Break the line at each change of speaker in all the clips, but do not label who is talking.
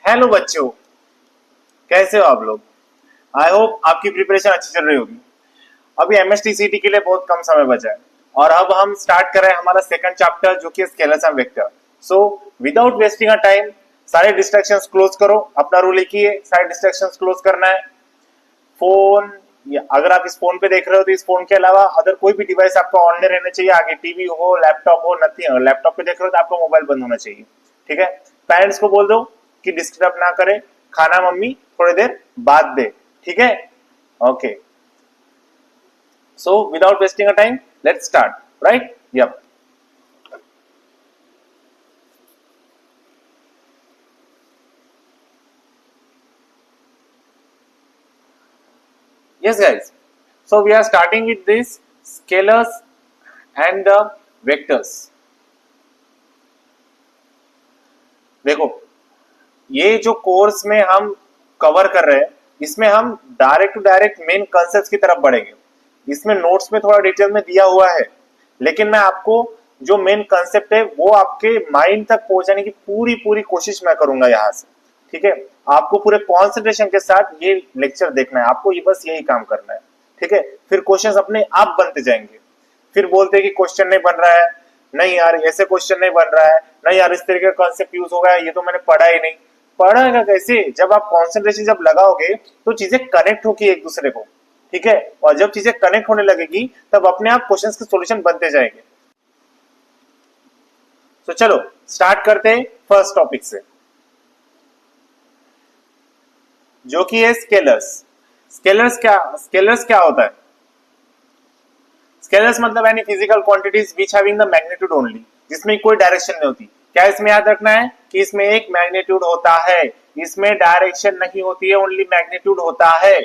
Hello बच्चों, कैसे हो आप लोग। आई होप आपकी प्रिपरेशन अच्छी चल रही होगी। अभी एमएसटीसीटी के लिए बहुत कम समय बचा है और अब हम स्टार्ट कर रहे हैं हमारा सेकंड चैप्टर जो कि scalars and vector. So without wasting a time सारे डिस्ट्रैक्शंस क्लोज करो। अपना रूल एक ही है, सारे डिस्ट्रैक्शंस क्लोज करना है। फोन या अगर आप इस फोन पे देख रहे हो तो इस फोन के अलावा अदर कोई भी डिवाइस आपका ऑन नहीं रहना चाहिए। आगे टीवी हो, लैपटॉप हो, नथिंग। अगर लैपटॉप पे देख रहे हो तो आपका मोबाइल बंद होना चाहिए। ठीक है। पेरेंट्स को बोल दो कि डिस्टर्ब ना करे, खाना मम्मी थोड़ी देर बाद दे। ठीक है। Okay, so without wasting a time let's start. Right, yup. Yes guys, so we are starting with this scalars and the vectors. देखो, ये जो कोर्स में हम कवर कर रहे हैं इसमें हम direct to direct main concepts की तरफ बढ़ेंगे। इसमें नोट्स में थोड़ा डिटेल में दिया हुआ है, लेकिन मैं आपको जो मेन कॉन्सेप्ट है वो आपके माइंड तक पहुंचाने की पूरी पूरी कोशिश मैं करूंगा यहाँ से। ठीक है। आपको पूरे कॉन्सेंट्रेशन के साथ ये लेक्चर देखना है, आपको ये बस यही काम करना है। ठीक है। फिर क्वेश्चन अपने आप बनते जाएंगे। फिर बोलते हैं कि क्वेश्चन नहीं बन रहा है, नहीं यार ऐसे क्वेश्चन नहीं बन रहा है, नहीं यार इस तरीके का कॉन्सेप्ट यूज होगा, ये तो मैंने पढ़ा ही नहीं। पढ़ेगा कैसे? जब आप कॉन्सेंट्रेशन जब लगाओगे तो चीजें कनेक्ट होगी एक दूसरे को। ठीक है। और जब चीजें कनेक्ट होने लगेगी तब अपने आप क्वेश्चंस के सॉल्यूशन बनते जाएंगे। तो चलो स्टार्ट करते हैं फर्स्ट टॉपिक से, जो कि है स्केलर्स। स्केलर्स क्या होता है? स्केलर्स मतलब any physical quantities which having the magnitude only, जिसमें कोई डायरेक्शन नहीं होती। क्या इसमें याद रखना है कि इसमें एक मैग्नीट्यूड होता है, इसमें डायरेक्शन नहीं होती है, ओनली मैग्नीट्यूड होता है।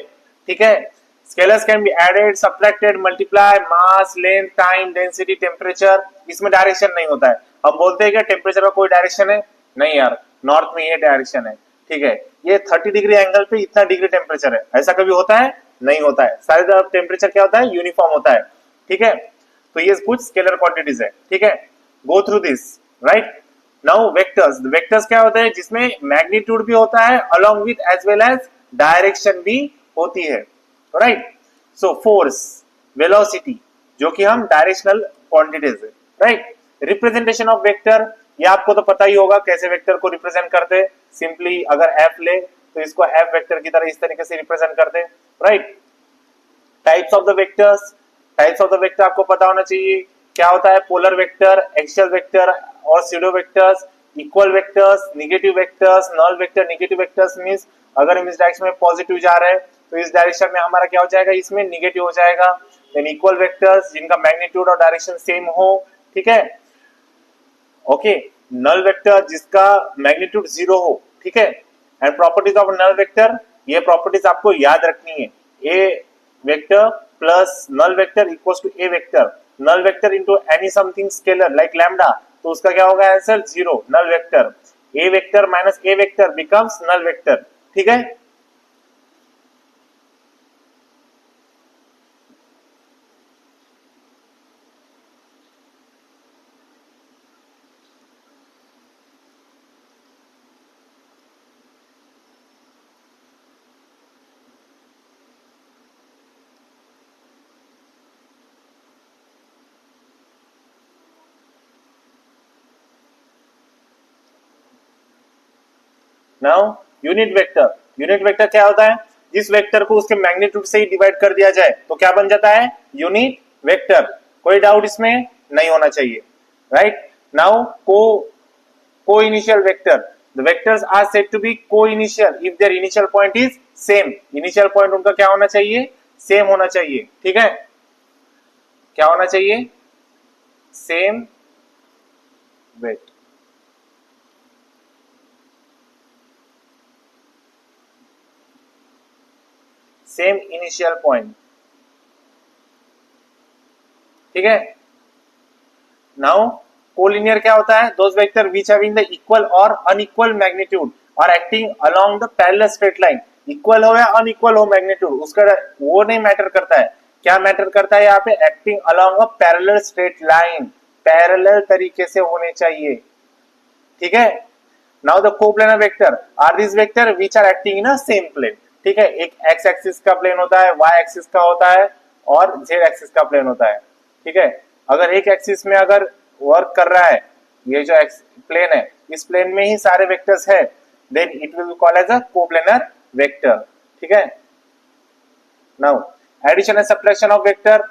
ठीक है। Scalars can be added, subtracted, multiply, mass, length, time, density, temperature. इसमें डायरेक्शन नहीं होता है। हम बोलते हैं कि टेम्परेचर का कोई डायरेक्शन है? नहीं यार, नॉर्थ में ये डायरेक्शन है। ठीक है। ये 30 डिग्री एंगल पे इतना डिग्री टेम्परेचर है, ऐसा कभी होता है? नहीं होता है। सारे तरफ टेम्परेचर क्या होता है? यूनिफॉर्म होता है। ठीक है। तो ये कुछ स्केलर क्वांटिटीज है। ठीक है। Go through this. Right now vectors. Vectors क्या होता है? जिसमें मैग्नीट्यूड भी होता है along with as well as direction भी होती है। राइट। सो फोर्स, वेलोसिटी, जो कि हम डायरेक्शनल क्वांटिटीज है। राइट। रिप्रेजेंटेशन ऑफ वेक्टर, ये आपको तो पता ही होगा कैसे वेक्टर को रिप्रेजेंट करते। सिंपली अगर एफ ले तो इसको एफ वेक्टर की तरह इस तरीके से रिप्रेजेंट करते। Right. Types of the vectors, types of the vector आपको पता होना चाहिए। क्या होता है? पोलर वेक्टर, एक्सियल वेक्टर और pseudo vectors, equal vectors, negative vectors, null vector. Negative vectors means अगर हम इस डायरेक्शन में पॉजिटिव जा रहे हैं तो इस डायरेक्शन में हमारा क्या हो जाएगा? इसमें नेगेटिव हो जाएगा। देन इक्वल वेक्टर्स जिनका मैग्नीट्यूड और डायरेक्शन सेम हो। ठीक है। ओके। नल वेक्टर जिसका मैग्नीट्यूड 0 हो। ठीक है। And properties of null vector, ये प्रॉपर्टीज आपको याद रखनी है। A vector plus null vector equals to A vector, null vector into any something scalar like lambda, तो उसका क्या होगा answer? 0। Null vector A vector minus A vector becomes null vector. ठीक है। Now unit vector. Unit vector क्या होता है? जिस वेक्टर को उसके मैग्नीट्यूड से ही डिवाइड कर दिया जाए तो क्या बन जाता है? Unit vector. कोई डाउट इसमें नहीं होना चाहिए। Right now coinitial vector, the vectors are said to be coinitial if their initial point is same. Initial point उनका क्या होना चाहिए? सेम होना चाहिए। ठीक है। क्या होना चाहिए? Same weight. Same initial point. ठीक है। नाउ कोलिनियर क्या होता है? Those vector which having the equal और अनइक्वल मैग्नीट्यूड और acting along the parallel straight line. Equal हो या अनइक्वल हो मैग्नीट्यूड, उसका वो नहीं मैटर करता है। क्या मैटर करता है यहाँ पे? Acting along a parallel straight line, parallel तरीके से होने चाहिए। ठीक है। Now the coplanar vector are this vector which are acting in a same plane, ठीक है। एक एक्स एक्सिस का प्लेन होता है, वाई एक्सिस का होता है और जेड एक्सिस का प्लेन होता है, ठीक है। अगर एक एक्सिस में अगर वर्क कर रहा है ये जो प्लेन है, इस प्लेन में ही सारे वेक्टर्स है, then it will be called as a coplanar vector, ठीक है। Now addition and subtraction of vector,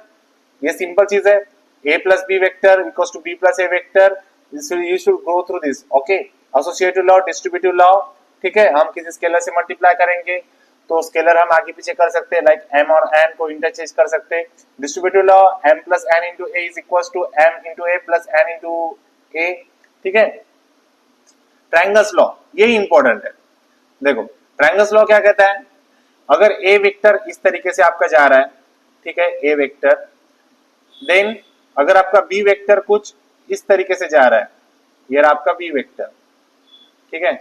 ये सिंपल चीज है। a plus b vector equals to b plus a vector, you should go through this, okay। Associative law, distributive law, ठीक है। हम किसी scalar से मल्टीप्लाई करेंगे तो स्केलर हम आगे पीछे कर सकते हैं, लाइक m और n को इंटरचेंज कर सकते हैं। Distributive law m plus n into a is equals to m into a plus n into a, ठीक है। ट्रायंगल्स लॉ, ये इंपॉर्टेंट है। देखो ट्रायंगल्स लॉ क्या कहता है, अगर a वेक्टर इस तरीके से आपका जा रहा है, ठीक है, a वेक्टर, देन अगर आपका b वेक्टर कुछ इस तरीके से जा रहा है, ये आपका b वेक्टर, ठीक है,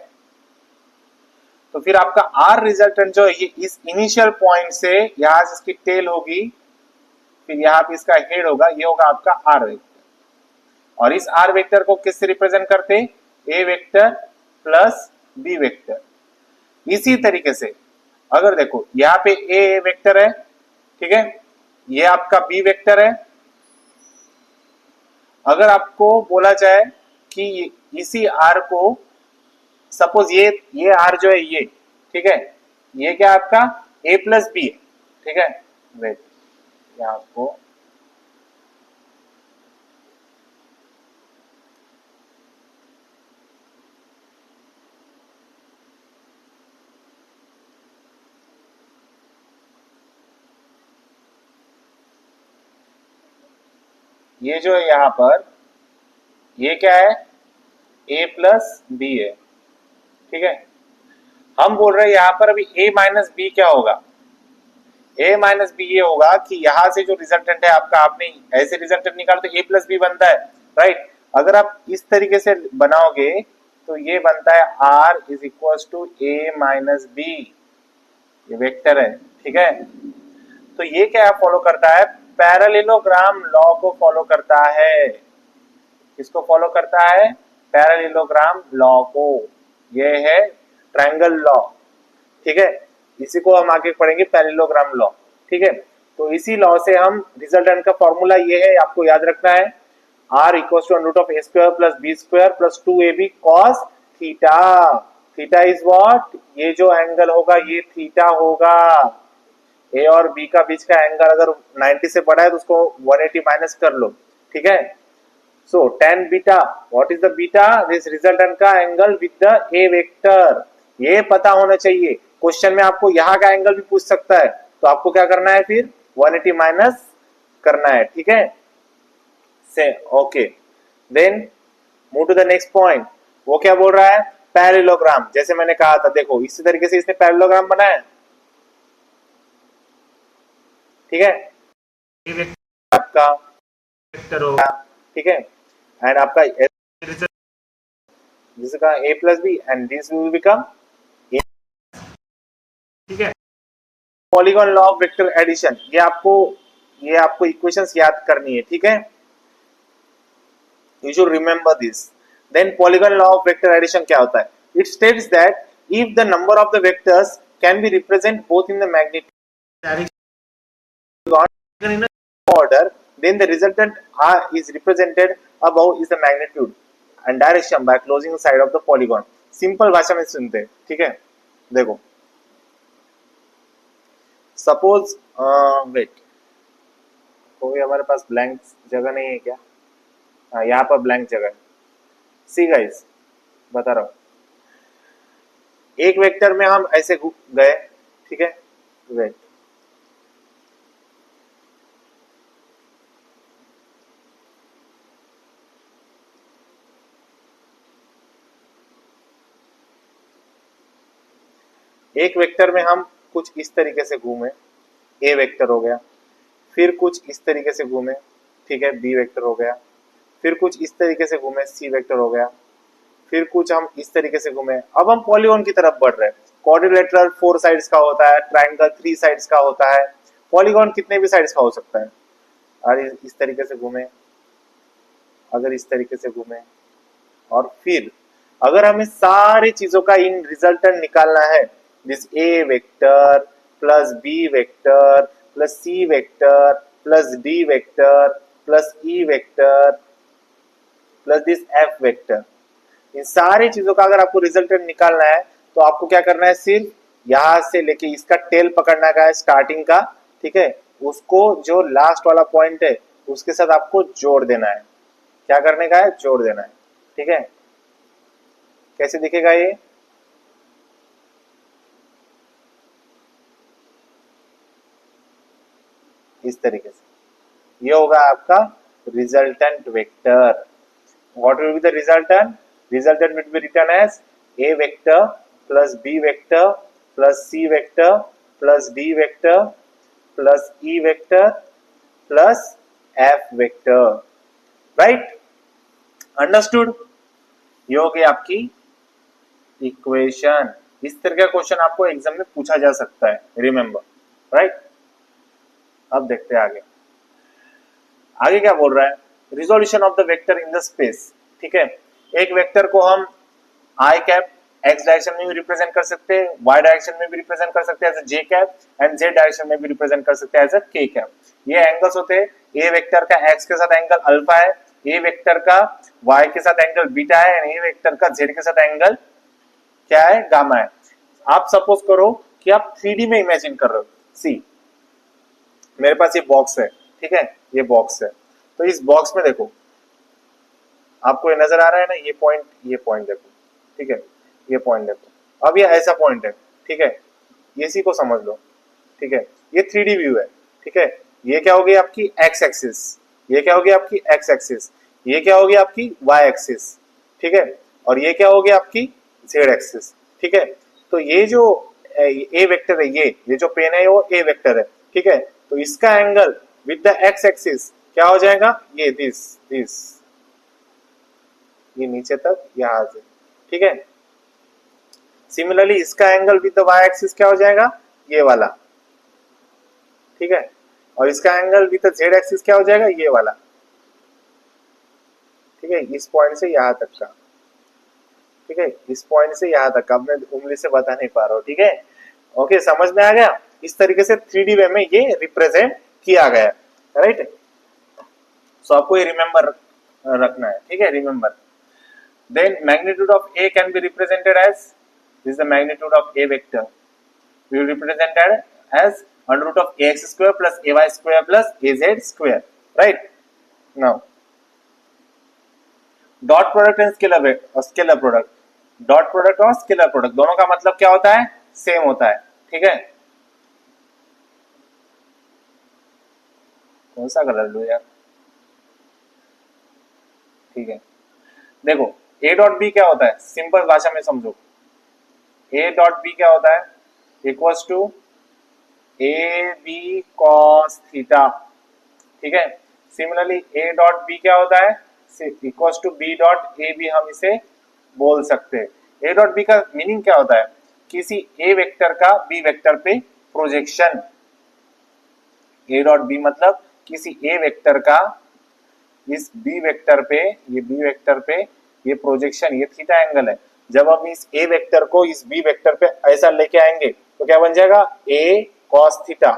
तो फिर आपका r रिजल्टेंट जो है ये इस इनिशियल पॉइंट से यहां से इसकी टेल होगी, फिर यहां पे इसका हेड होगा, ये होगा आपका r वेक्टर। और इस r वेक्टर को किससे रिप्रेजेंट करते, a vector plus b vector. इसी तरीके से अगर देखो यहाँ पे a वेक्टर है, ठीक है, ये आपका b वेक्टर है। अगर आपको बोला जाए कि इसी r को सपोज ये r जो है ये, ठीक है, ये क्या आपका a प्लस बी है, ठीक है। वेट यहाँ आपको ये जो है यहाँ पर ये क्या है, a प्लस बी है, ठीक है। हम बोल रहे हैं यहाँ पर अभी a माइनस बी क्या होगा, a माइनस बी ये होगा कि यहां से जो रिजल्टेंट है आपका, आपने ऐसे रिजल्टेंट निकाला तो a प्लस बी बनता है, राइट। अगर आप इस तरीके से बनाओगे तो ये बनता है r is equal to a minus B, ये वेक्टर है, ठीक है। तो ये क्या फॉलो करता है, पैरेललोग्राम लॉ को फॉलो करता है। किसको फॉलो करता है, पैरेललोग्राम लॉ को, ये है ट्रायंगल लॉ, ठीक है। इसी को हम आगे पढ़ेंगे पैरेललोग्राम लॉ, ठीक है। तो इसी लॉ से हम रिजल्टेंट का फॉर्मूला ये है, आपको याद रखना है, r equal to under root of a square plus b square plus 2ab cos theta. Theta is what, ये जो एंगल होगा ये थीटा होगा। a और b का बीच का एंगल अगर 90 से बड़ा है तो उसको 180 माइनस कर लो, ठीक है। So tan beta, what is the beta, this resultant का angle with the a vector, ये पता होना चाहिए। क्वेश्चन में आपको यहाँ का एंगल भी पूछ सकता है, तो आपको क्या करना है, फिर 180 माइनस करना है, ठीक है। से okay, then move to the next point. वो क्या बोल रहा है, पैरेललोग्राम, जैसे मैंने कहा था, देखो इसी तरीके से इसने पैरेललोग्राम बनाया, ठीक है। ये वेक्टर आपका वेक्टर होगा, ठीक है, एंड आपका जिसका a plus B and this will become a, ठीक है। Polygon law of vector addition, ये आपको इक्वेशंस याद करनी है, ठीक है। You should remember this. Then polygon law of vector addition क्या होता है, it states that if the number of the vectors can be represent both in the magnitude in order, then the resultant is represented above is the magnitude and direction by closing the side of the polygon। Simple भाषा में सुनते हैं, ठीक है। देखो suppose wait, कोई हमारे पास blank जगह नहीं है क्या, हाँ यहाँ पर ब्लैंक जगह है। सी गाइस बता रहा हूँ, एक वेक्टर में हम ऐसे गए, ठीक है, वेट, एक वेक्टर में हम कुछ इस तरीके से घूमे, ए वेक्टर हो गया, फिर कुछ इस तरीके से घूमे, ठीक है, बी वेक्टर हो गया, फिर कुछ इस तरीके से घूमे, सी वेक्टर हो गया, फिर कुछ हम इस तरीके से घूमे। अब हम पॉलीगॉन की तरफ बढ़ रहे हैं। क्वाड्रिलेटरल 4 साइड्स का होता है, ट्रायंगल 3 साइड्स का होता है, पॉलीगॉन कितने भी साइड्स का हो सकता है। और इस तरीके से घूमे, अगर इस तरीके से घूमे, और फिर अगर हमें सारी चीजों का इन रिजल्टेंट निकालना है, this A vector plus B vector plus C vector plus D vector plus E vector plus this F vector, इन सारी चीजों का अगर आपको रिजल्टेंट निकालना है तो आपको क्या करना है, सिर्फ यहां से लेके इसका टेल पकड़ना का है स्टार्टिंग का, ठीक है, उसको जो लास्ट वाला पॉइंट है उसके साथ आपको जोड़ देना है। क्या करने का है, जोड़ देना है, ठीक है। कैसे दिखेगा ये, इस तरीके से ये होगा आपका resultant vector. What will be the resultant, resultant will be written as A vector plus B vector plus C vector plus D vector plus E vector plus F vector, right, understood. ये हो गई आपकी equation. इस तरह का question आपको exam में पूछा जा सकता है, रिमेंबर, राइट। अब देखते हैं आगे, आगे क्या बोल रहा है, resolution of the vector in the space, ठीक है। एक वेक्टर को हम आई कैप एक्स डायरेक्शन में भी रिप्रेजेंट कर सकते हैं, वाई डायरेक्शन में भी रिप्रेजेंट कर सकते हैं as a J cap, and Z direction में भी रिप्रेजेंट कर सकते हैं एज अ के कैप। ये एंगल्स होते हैं, ए वेक्टर का एक्स के साथ एंगल अल्फा है, ए वेक्टर का वाई के साथ एंगल बीटा है, एंड ए वेक्टर का जेड के साथ एंगल क्या है, गामा है। आप सपोज करो कि आप 3D में इमेजिन कर रहे हो, सी मेरे पास ये बॉक्स है, ठीक है, ये बॉक्स है, तो इस बॉक्स में देखो आपको ये नजर आ रहा है ना, ये पॉइंट देखो, ठीक है, ये पॉइंट देखो, अब ये ऐसा पॉइंट है, ठीक है, ये सी को समझ लो, ठीक है, ये 3D व्यू है, ठीक है, ये क्या होगी आपकी एक्स एक्सिस, ये क्या होगी आपकी एक्स एक्सिस, ये क्या होगी आपकी वाई एक्सिस, ठीक है, और ये क्या होगी आपकी जेड एक्सिस, ठीक है। तो ये जो ए वेक्टर है, ये जो पेन है वो ए वेक्टर है, ठीक है, तो इसका angle with the x axis क्या हो जाएगा, ये दिस ये नीचे तक यहां से, ठीक है। सिमिलरली इसका angle with the Y axis क्या हो जाएगा, ये वाला, ठीक है, और इसका angle with the Z axis क्या हो जाएगा, ये वाला, ठीक है, इस पॉइंट से यहां तक का, ठीक है, इस पॉइंट से यहां तक, अब मैं उंगली से बता नहीं पा रहा हूं, ठीक है, ओके, समझ में आ गया। इस तरीके से 3D वे में ये रिप्रेजेंट किया गया, राइट। सो आपको ये रिमेंबर रखना है, ठीक है, remember. Then magnitude of A can be represented as, this is the magnitude of A vector, we will represented as under root of ax square plus ay square plus az square, right. Now dot product and scalar product, dot product और scalar product दोनों का मतलब क्या होता है, same होता है, ठीक है। कौन सा कलर लो यार, ठीक है, देखो ए डॉट बी क्या होता है, सिंपल भाषा में समझो, ए डॉट बी क्या होता है, equals to A B cos theta, ठीक है। सिमिलरली ए डॉट बी क्या होता है, equals to B dot A B, हम इसे बोल सकते हैं। ए डॉट बी का मीनिंग क्या होता है, किसी ए वेक्टर का बी वेक्टर पे प्रोजेक्शन, ए डॉट बी मतलब किसी ए वेक्टर का इस बी वेक्टर पे, ये बी वेक्टर पे ये प्रोजेक्शन, ये थीटा एंगल है। जब हम इस ए वेक्टर को इस बी वेक्टर पे ऐसा लेके आएंगे तो क्या बन जाएगा, ए कॉस थीटा,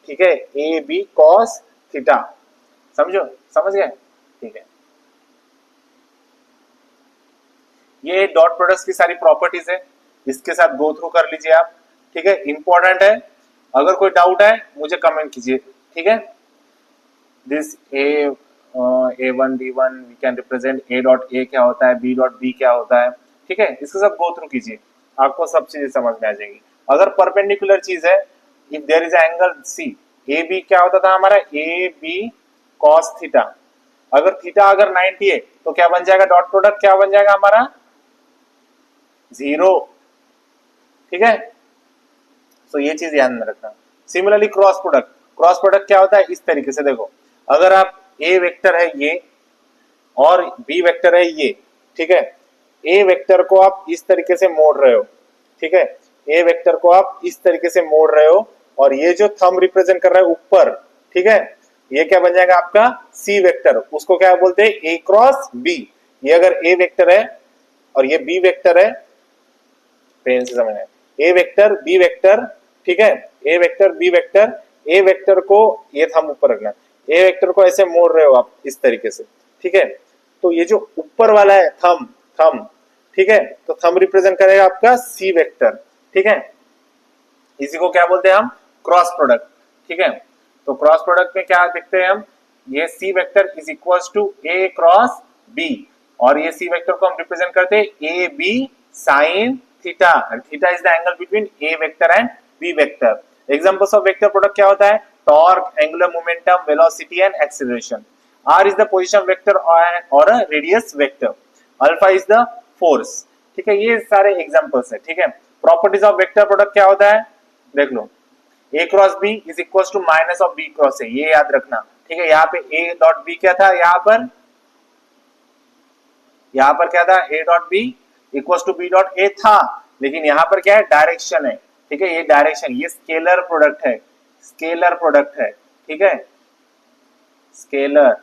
ठीक है, ए बी कॉस थीटा, समझो, समझ गए, ठीक है। ये डॉट प्रोडक्ट्स की सारी प्रॉपर्टीज है, इसके साथ गो थ्रू कर लीजिए आप, ठीक है, इंपॉर्टेंट है। अगर कोई डाउट है मुझे कमेंट कीजिए, ठीक है। This a1 b1 we can represent a dot a क्या होता है, b डॉट b क्या होता है, ठीक है, इसके साथ गो थ्रू कीजिए, आपको सब चीजें समझ में आ जाएंगी। अगर परपेंडिकुलर चीज है, if there is angle C, A B क्या होता था हमारा, ए बी कॉस थीटा, अगर थीटा अगर 90 है तो क्या बन जाएगा, डॉट प्रोडक्ट क्या बन जाएगा हमारा, 0, ठीक है। तो ये चीज ध्यान में रखना। Similarly cross product, cross product क्या होता है, इस तरीके से देखो, अगर आप ए वेक्टर है ये और बी वेक्टर है ये, ठीक है, ए वेक्टर को आप इस तरीके से मोड़ रहे हो, ठीक है, ए वेक्टर को आप इस तरीके से मोड़ रहे हो, और ये जो थंब रिप्रेजेंट कर रहा है ऊपर, ठीक है, ये क्या बन जाएगा आपका सी वेक्टर, उसको क्या बोलते हैं, ए क्रॉस बी। ये अगर ए वेक्टर है, और ये बी वेक्टर है, पेन से समझना है, ए वेक्टर बी वेक्टर, ठीक है, A vector B vector, A vector को ये थंब ऊपर रखना, ए वेक्टर को ऐसे मोड़ रहे हो आप इस तरीके से, ठीक है, तो ये जो ऊपर वाला है थंब, थंब, ठीक है, तो थंब रिप्रेजेंट करेगा आपका सी वेक्टर, ठीक है, इसी को क्या बोलते हैं हम, क्रॉस प्रोडक्ट, ठीक है, तो क्रॉस प्रोडक्ट में क्या देखते हैं हम, ये C vector is equal to A cross B, और ये सी वेक्टर को हम रिप्रेजेंट करते हैं A B sine theta, and theta is the angle between A vector and B vector. Examples of vector product क्या होता है, torque, angular momentum, velocity and acceleration. R is the position vector और a radius vector, alpha is the force, ठीक है, ये सारे examples है, ठीक है। प्रॉपर्टीज ऑफ वेक्टर प्रोडक्ट क्या होता है, देख लो, A cross B is equal to minus of B cross A, ये याद रखना, ठीक है, यहाँ पे ए डॉट बी क्या था, यहाँ पर क्या था, A dot B equal to B dot A था, लेकिन यहाँ पर क्या है, डायरेक्शन है, ठीक है, ये डायरेक्शन, ये स्केलर प्रोडक्ट है, स्केलर प्रोडक्ट है, ठीक है, scalar,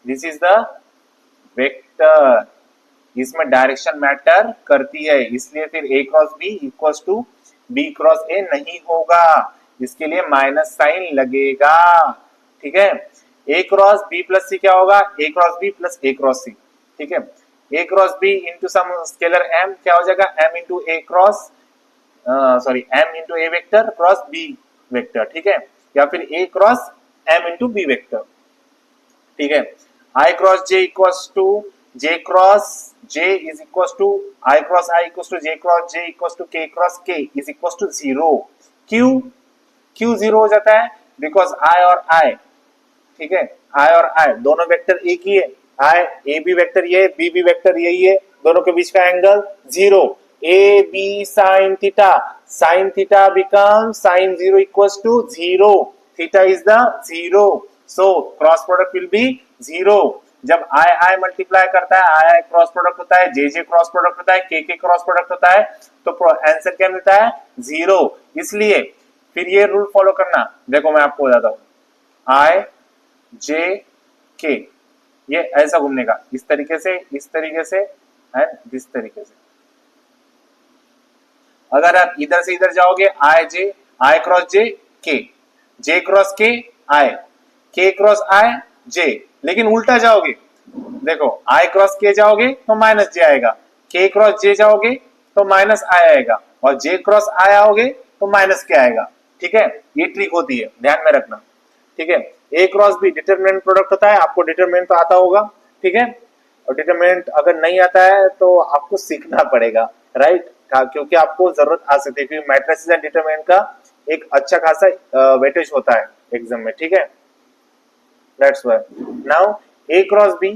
this is the vector, इसमें डायरेक्शन मैटर करती है, इसलिए फिर A cross B equal to B cross A नहीं होगा, इसके लिए माइनस साइन लगेगा, ठीक है। A cross B plus C क्या होगा, A cross B plus A cross C, ठीक है, A cross B into some scalar M क्या हो जाएगा, M into A cross sorry M into A vector cross B vector, ठीक है, या फिर A cross M into B vector, ठीक है। I cross J equals to J cross J is equal to I cross I equal to J cross J equal to K cross K is equal to 0। क्यों 0 हो जाता है, because I और आई, ठीक है, आई और आई दोनों वेक्टर एक ही है, आई ए बी वेक्टर ये, बी बी वेक्टर यही है, दोनों के बीच का angle 0, A B sine theta become sine 0 equals to 0, theta is the 0, so cross product will be 0। जब आई मल्टीप्लाई करता है, आई क्रॉस प्रोडक्ट होता है, जे क्रॉस प्रोडक्ट होता है, के क्रॉस प्रोडक्ट होता है, तो आंसर क्या मिलता है, 0। इसलिए फिर ये रूल फॉलो करना, देखो मैं आपको बताता हूं, आई जे के ये ऐसा घूमने का, इस तरीके से एंड इस तरीके से, अगर आप इधर से इधर जाओगे, आई क्रॉस जे क्रॉस के आई, के क्रॉस आई जे, लेकिन उल्टा जाओगे, देखो आई क्रॉस के जाओगे तो माइनस जे आएगा, के क्रॉस जे जाओगे तो माइनस आई आएगा, और जे क्रॉस आई आओगे तो माइनस के आएगा, ठीक है, ये ट्रिक होती है, ध्यान में रखना, ठीक है। A cross B determinant product होता है, आपको डिटरमिनेंट तो आता होगा, ठीक है, और डिटरमिनेंट अगर नहीं आता है तो आपको सीखना पड़ेगा, राइट, क्योंकि आपको जरूरत आ सकती है, क्योंकि मैट्रिसेस एंड डिटरमिनेंट का एक अच्छा खासा वेटेज होता है एग्जाम में, ठीक है, that's why. Now A cross B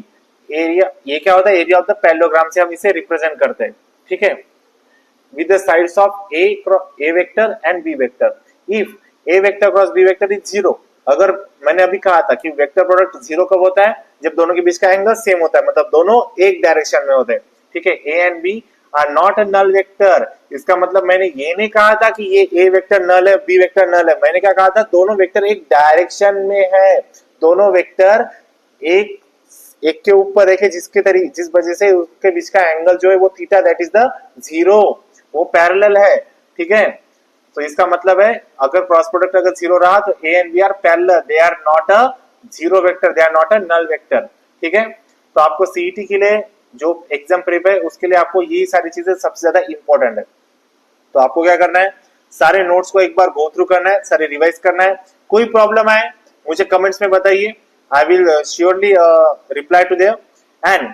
area, ये क्या होता है, एरिया ऑफ द पैरेललोग्राम से हम इसे रिप्रेजेंट करते हैं, ठीक है, with the sides of A vector and B vector, if A vector cross B vector is 0, अगर मैंने अभी कहा था कि वेक्टर प्रोडक्ट 0 कब होता है, जब दोनों के बीच का एंगल सेम होता है, मतलब दोनों एक डायरेक्शन में होते हैं, ठीक है, A and B are not a null vector, इसका मतलब मैंने ये नहीं कहा था कि ये ए वेक्टर नल है, बी वेक्टर नल है, मैंने क्या कहा था, दोनों वेक्टर एक डायरेक्शन में है, दोनों वेक्टर एक के ऊपर एक है, जिस वजह से उसके बीच का एंगल जो है वो थीटा, दैट इज द 0, वो पैरेलल है, ठीक है, तो इसका मतलब है अगर क्रॉस प्रोडक्ट अगर 0 रहा तो A and B are parallel, they are not a 0 vector, they are not a null vector, ठीक है। तो आपको सीईटी के लिए जो एग्जाम प्रेप है उसके लिए आपको ये सारी चीजें सबसे ज्यादा इंपॉर्टेंट है, तो आपको क्या करना है, सारे नोट्स को एक बार गो थ्रू करना है, सारे रिवाइज करना है, कोई प्रॉब्लम आए मुझे कमेंट्स में बताइए, I will surely reply to them, and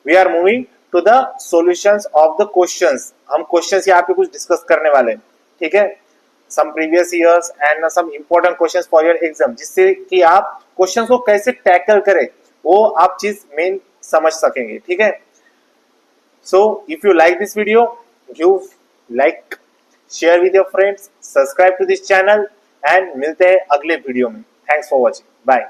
we are moving to the solutions of the questions। हम क्वेश्चंस यहाँ पे कुछ डिस्कस करने वाले हैं, ठीक है, some previous years and some important questions for your exam, जिससे कि आप क्वेश्चंस को कैसे टैकल करें वो आप चीज मेन समझ सकेंगे, ठीक है। So if you like this video, give like, share with your friends, subscribe to this channel, and मिलते हैं अगले वीडियो में। Thanks for watching, bye।